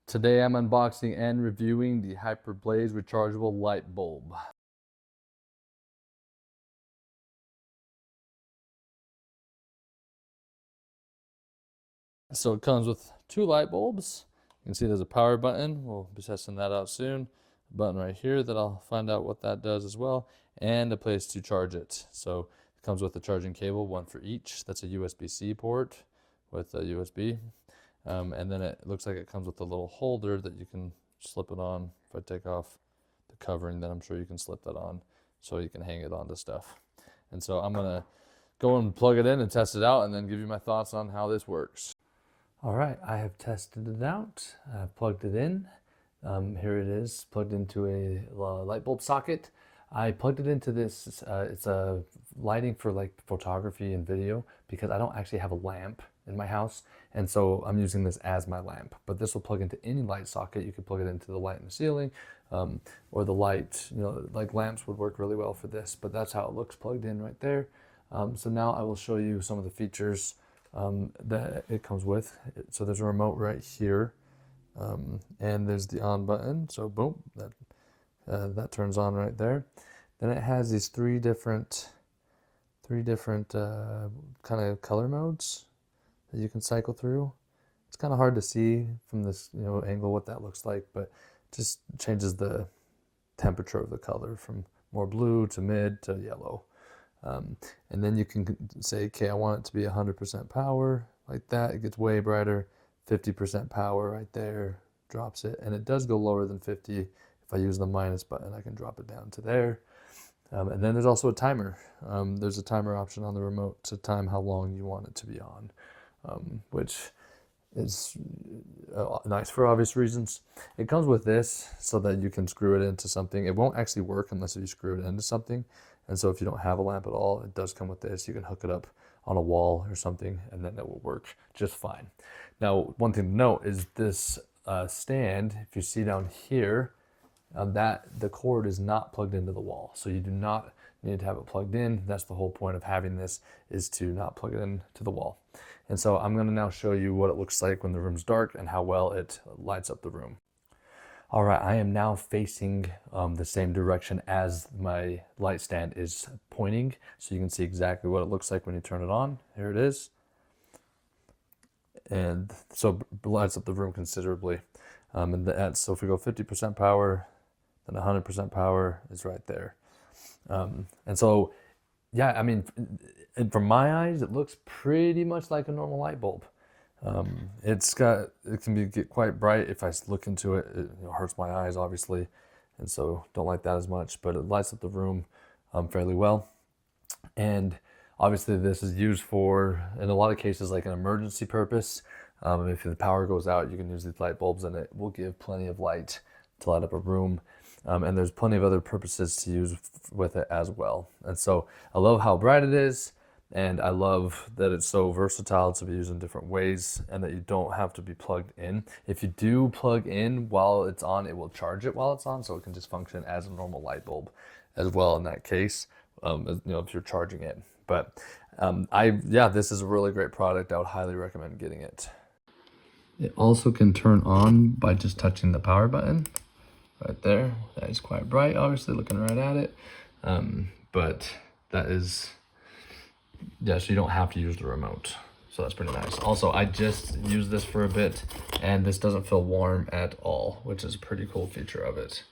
Today I'm unboxing and reviewing the Hyper Blaze rechargeable light bulb. So it comes with two light bulbs. You can see there's a power button. We'll be testing that out soon. A button right here that I'll find out what that does as well, and a place to charge it. So it comes with a charging cable, one for each. That's a USB-C port with a USB. And then it looks like it comes with a little holder that you can slip it on. If I take off the covering, then I'm sure you can slip that on so you can hang it onto stuff. And so I'm gonna go and plug it in and test it out and then give you my thoughts on how this works. All right, I have tested it out. I've plugged it in. Here it is, plugged into a light bulb socket. I plugged it into this, it's a lighting for like photography and video because I don't actually have a lamp in my house. And so I'm using this as my lamp, but this will plug into any light socket. You could plug it into the light in the ceiling or the light, like lamps would work really well for this, but that's how it looks plugged in right there. So now I will show you some of the features that it comes with. So there's a remote right here. And there's the on button, so boom, that turns on right there. Then it has these three different kind of color modes that you can cycle through. It's kind of hard to see from this angle what that looks like, but it just changes the temperature of the color from more blue to mid to yellow. And then you can say, okay, I want it to be 100% power, like that. It gets way brighter. 50% power right there, drops it. And it does go lower than 50. If I use the minus button, I can drop it down to there. And then there's also a timer. There's a timer option on the remote to time how long you want it to be on, which is nice for obvious reasons. It comes with this so that you can screw it into something. It won't actually work unless you screw it into something. And so if you don't have a lamp at all, it does come with this. You can hook it up on a wall or something, and then it will work just fine. Now, one thing to note is this stand, if you see down here, that the cord is not plugged into the wall. So you do not need to have it plugged in. That's the whole point of having this, is to not plug it into the wall. And so I'm gonna now show you what it looks like when the room's dark and how well it lights up the room. All right, I am now facing the same direction as my light stand is pointing, so you can see exactly what it looks like when you turn it on. Here it is. And so it lights up the room considerably. So if we go 50% power, then 100% power is right there. And so, yeah, I mean, from my eyes, it looks pretty much like a normal light bulb. It can get quite bright. If I look into it, it hurts my eyes, obviously, and so don't like that as much, but it lights up the room fairly well. And obviously this is used for, in a lot of cases, like an emergency purpose. If the power goes out, you can use these light bulbs and it will give plenty of light to light up a room. And there's plenty of other purposes to use with it as well. And so I love how bright it is. And I love that it's so versatile to be used in different ways and that you don't have to be plugged in. If you do plug in while it's on, it will charge it while it's on, so it can just function as a normal light bulb as well in that case, if you're charging it. But this is a really great product. I would highly recommend getting it. It also can turn on by just touching the power button right there. That is quite bright, obviously, looking right at it. But that is... yeah, so you don't have to use the remote. So that's pretty nice. Also, I just used this for a bit and this doesn't feel warm at all, which is a pretty cool feature of it.